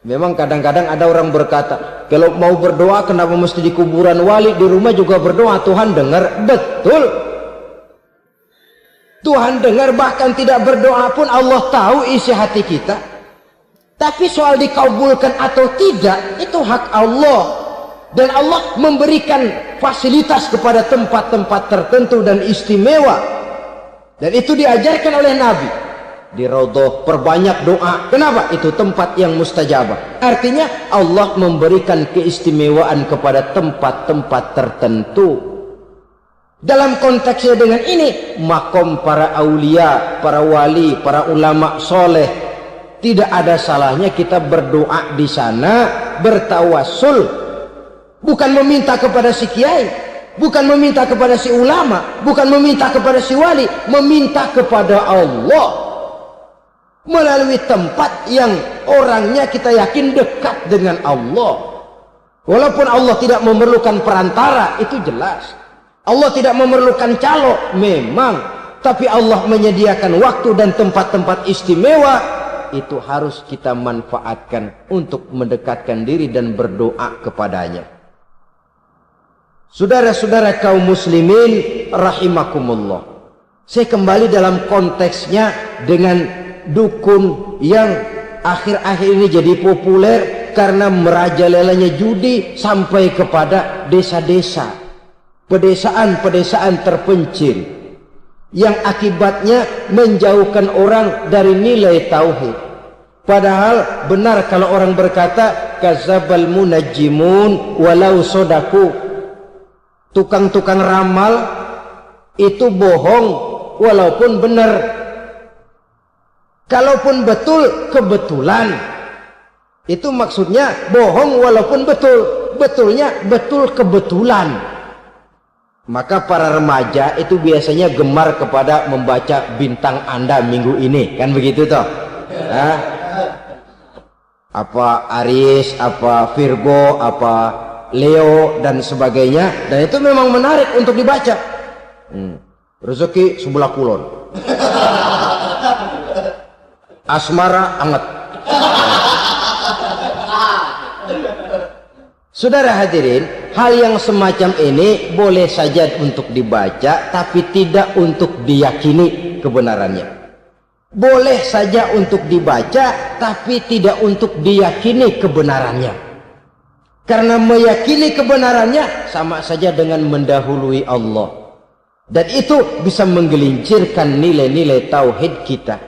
Memang kadang-kadang ada orang berkata, kalau mau berdoa kenapa mesti di kuburan wali? Di rumah juga berdoa, Tuhan dengar. Betul, Tuhan dengar, bahkan tidak berdoa pun Allah tahu isi hati kita. Tapi soal dikabulkan atau tidak, itu hak Allah. Dan Allah memberikan fasilitas kepada tempat-tempat tertentu dan istimewa. Dan itu diajarkan oleh Nabi. Di Raudhah perbanyak doa. Kenapa? Itu tempat yang mustajabah. Artinya Allah memberikan keistimewaan kepada tempat-tempat tertentu. Dalam konteksnya dengan ini, makom para aulia, para wali, para ulama soleh, tidak ada salahnya kita berdoa di sana, bertawassul, bukan meminta kepada si kiai, bukan meminta kepada si ulama, bukan meminta kepada si wali, meminta kepada Allah melalui tempat yang orangnya kita yakin dekat dengan Allah. Walaupun Allah tidak memerlukan perantara, itu jelas. Allah tidak memerlukan calo, memang. Tapi Allah menyediakan waktu dan tempat-tempat istimewa, itu harus kita manfaatkan untuk mendekatkan diri dan berdoa kepadanya. Saudara-saudara kaum muslimin rahimakumullah, saya kembali dalam konteksnya dengan dukun yang akhir-akhir ini jadi populer karena merajalelanya judi sampai kepada desa-desa, pedesaan-pedesaan terpencil, yang akibatnya menjauhkan orang dari nilai tauhid. Padahal benar kalau orang berkata kadzabal munajjimun walau sodaku, tukang-tukang ramal itu bohong walaupun benar. Kalaupun betul, kebetulan. Itu maksudnya bohong walaupun betul, betulnya betul kebetulan. Maka para remaja itu biasanya gemar kepada membaca bintang Anda minggu ini, kan begitu toh? Apa Aries, apa Virgo, apa Leo dan sebagainya, dan itu memang menarik untuk dibaca. Rezeki sebelah kulon, asmara anget. Saudara hadirin, hal yang semacam ini boleh saja untuk dibaca, tapi tidak untuk diyakini kebenarannya. Boleh saja untuk dibaca, tapi tidak untuk diyakini kebenarannya. Karena meyakini kebenarannya sama saja dengan mendahului Allah. Dan itu bisa menggelincirkan nilai-nilai tauhid kita.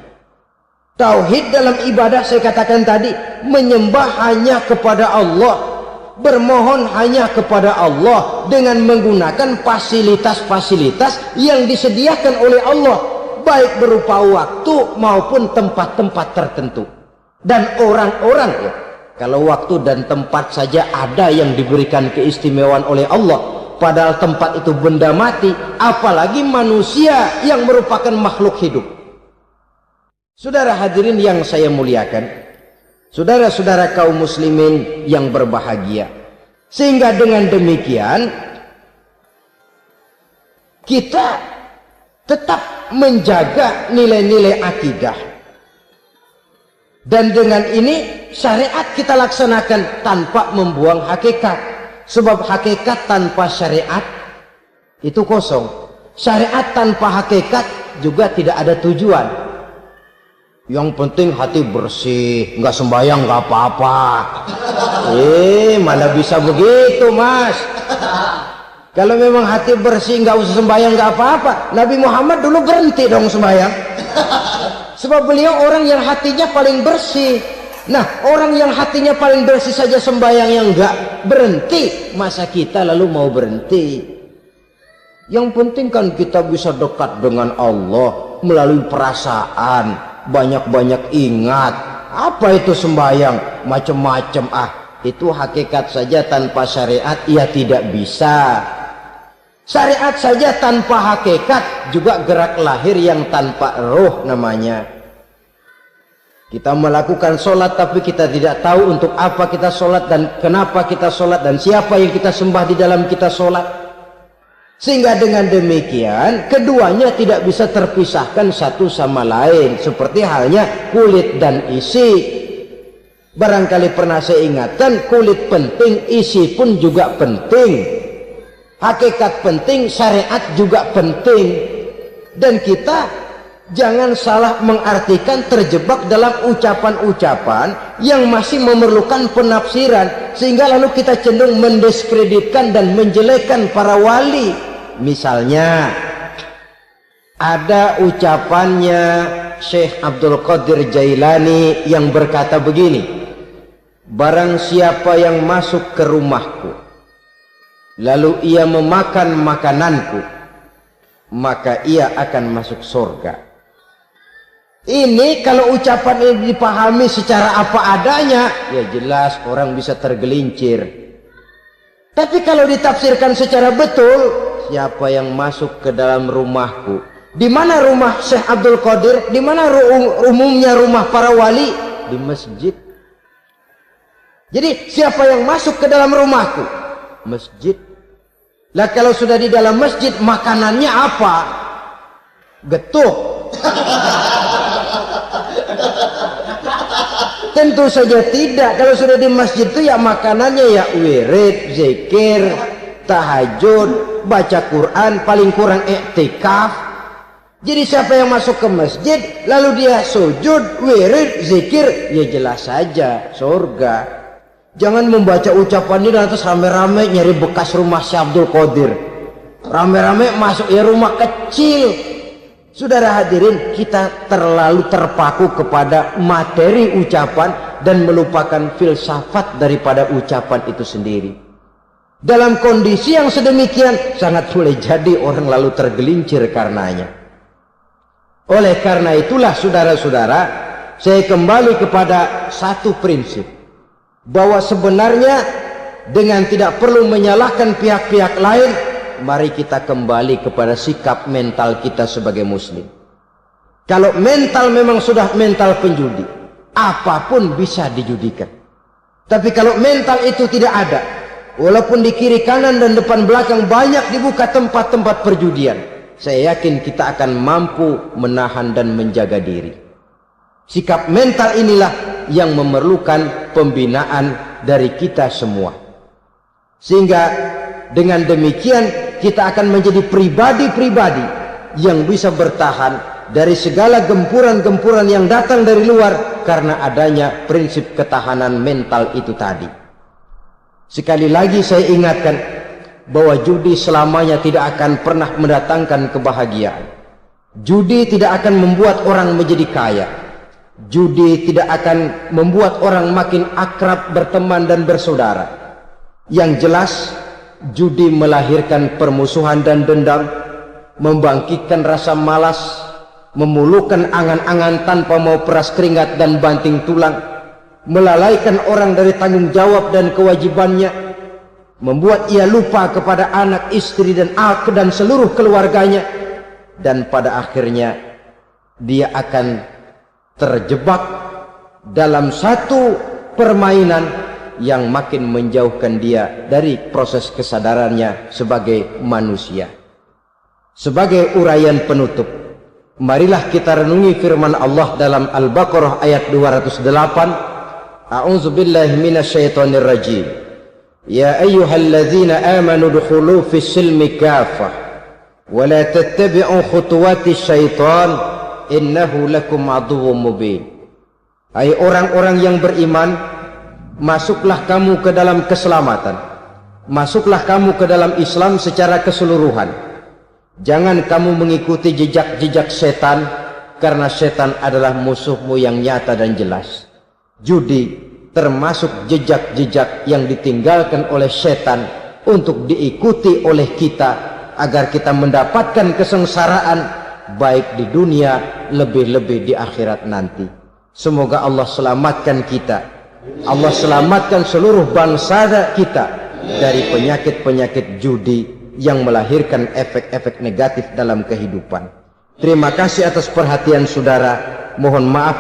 Tauhid dalam ibadah, saya katakan tadi, menyembah hanya kepada Allah, bermohon hanya kepada Allah dengan menggunakan fasilitas-fasilitas yang disediakan oleh Allah, baik berupa waktu maupun tempat-tempat tertentu dan orang-orang. Ya, kalau waktu dan tempat saja ada yang diberikan keistimewaan oleh Allah, padahal tempat itu benda mati, apalagi manusia yang merupakan makhluk hidup. Saudara hadirin yang saya muliakan, saudara-saudara kaum muslimin yang berbahagia, sehingga dengan demikian kita tetap menjaga nilai-nilai akidah, dan dengan ini syariat kita laksanakan tanpa membuang hakikat. Sebab hakikat tanpa syariat itu kosong, syariat tanpa hakikat juga tidak ada tujuan. Yang penting hati bersih, nggak sembahyang nggak apa-apa. Mana bisa begitu, Mas? Kalau memang hati bersih nggak usah sembahyang nggak apa-apa. Nabi Muhammad dulu berhenti dong sembahyang. Sebab beliau orang yang hatinya paling bersih. Nah, orang yang hatinya paling bersih saja sembahyang yang nggak berhenti, masa kita lalu mau berhenti? Yang penting kan kita bisa dekat dengan Allah melalui perasaan, banyak-banyak ingat. Apa itu sembahyang? Macam-macam. Itu hakikat saja tanpa syariat, ya tidak bisa. Syariat saja tanpa hakikat juga gerak lahir yang tanpa roh namanya. Kita melakukan sholat tapi kita tidak tahu untuk apa kita sholat dan kenapa kita sholat dan siapa yang kita sembah di dalam kita sholat. Sehingga dengan demikian keduanya tidak bisa terpisahkan satu sama lain, seperti halnya kulit dan isi. Barangkali pernah saya ingatkan, kulit penting, isi pun juga penting. Hakikat penting, syariat juga penting. Dan kita jangan salah mengartikan, terjebak dalam ucapan-ucapan yang masih memerlukan penafsiran, sehingga lalu kita cenderung mendiskreditkan dan menjelekkan para wali. Misalnya ada ucapannya Syekh Abdul Qadir Jailani yang berkata begini: barang siapa yang masuk ke rumahku lalu ia memakan makananku, maka ia akan masuk surga. Ini kalau ucapan ini dipahami secara apa adanya, ya jelas orang bisa tergelincir. Tapi kalau ditafsirkan secara betul, siapa yang masuk ke dalam rumahku? Di mana rumah Syekh Abdul Qadir? Di mana umumnya rumah para wali? Di masjid. Jadi siapa yang masuk ke dalam rumahku? Masjid. Lah kalau sudah di dalam masjid, makanannya apa? Getuk. Tentu saja tidak. Kalau sudah di masjid itu ya makanannya ya wirid, zikir, tahajud, baca Quran, paling kurang iktikaf. Jadi siapa yang masuk ke masjid lalu dia sujud, wirid, zikir, ya jelas saja surga. Jangan membaca ucapan ini dan terus rame-rame nyari bekas rumah Syekh Abdul Qadir. Rame-rame masuk ya rumah kecil. Saudara hadirin, kita terlalu terpaku kepada materi ucapan dan melupakan filsafat daripada ucapan itu sendiri. Dalam kondisi yang sedemikian, sangat boleh jadi orang lalu tergelincir karenanya. Oleh karena itulah saudara-saudara, saya kembali kepada satu prinsip. Bahwa sebenarnya dengan tidak perlu menyalahkan pihak-pihak lain, mari kita kembali kepada sikap mental kita sebagai muslim. Kalau mental memang sudah mental penjudi, apapun bisa dijudikan. Tapi kalau mental itu tidak ada, walaupun di kiri kanan dan depan belakang banyak dibuka tempat-tempat perjudian, saya yakin kita akan mampu menahan dan menjaga diri. Sikap mental inilah yang memerlukan pembinaan dari kita semua. Sehingga dengan demikian kita akan menjadi pribadi-pribadi yang bisa bertahan dari segala gempuran-gempuran yang datang dari luar karena adanya prinsip ketahanan mental itu tadi. Sekali lagi saya ingatkan bahwa judi selamanya tidak akan pernah mendatangkan kebahagiaan. Judi tidak akan membuat orang menjadi kaya. Judi tidak akan membuat orang makin akrab berteman dan bersaudara. Yang jelas, judi melahirkan permusuhan dan dendam, membangkitkan rasa malas, memuluhkan angan-angan tanpa mau peras keringat dan banting tulang, melalaikan orang dari tanggung jawab dan kewajibannya, membuat ia lupa kepada anak, istri dan seluruh keluarganya, dan pada akhirnya dia akan terjebak dalam satu permainan yang makin menjauhkan dia dari proses kesadarannya sebagai manusia. Sebagai uraian penutup, marilah kita renungi firman Allah dalam Al-Baqarah ayat 208. A'udzubillahi minasyaitonir rajim. Ya ayyuhalladzina amanu dukhulu fis silmi kafah wa la tattabi'u khutuwatis syaitan innahu lakum aduwwum mubin. Hai orang-orang yang beriman, masuklah kamu ke dalam keselamatan, masuklah kamu ke dalam Islam secara keseluruhan. Jangan kamu mengikuti jejak-jejak setan, karena setan adalah musuhmu yang nyata dan jelas. Judi termasuk jejak-jejak yang ditinggalkan oleh setan untuk diikuti oleh kita agar kita mendapatkan kesengsaraan baik di dunia, lebih-lebih di akhirat nanti. Semoga Allah selamatkan kita, Allah selamatkan seluruh bangsa kita dari penyakit-penyakit judi yang melahirkan efek-efek negatif dalam kehidupan. Terima kasih atas perhatian saudara. Mohon maaf.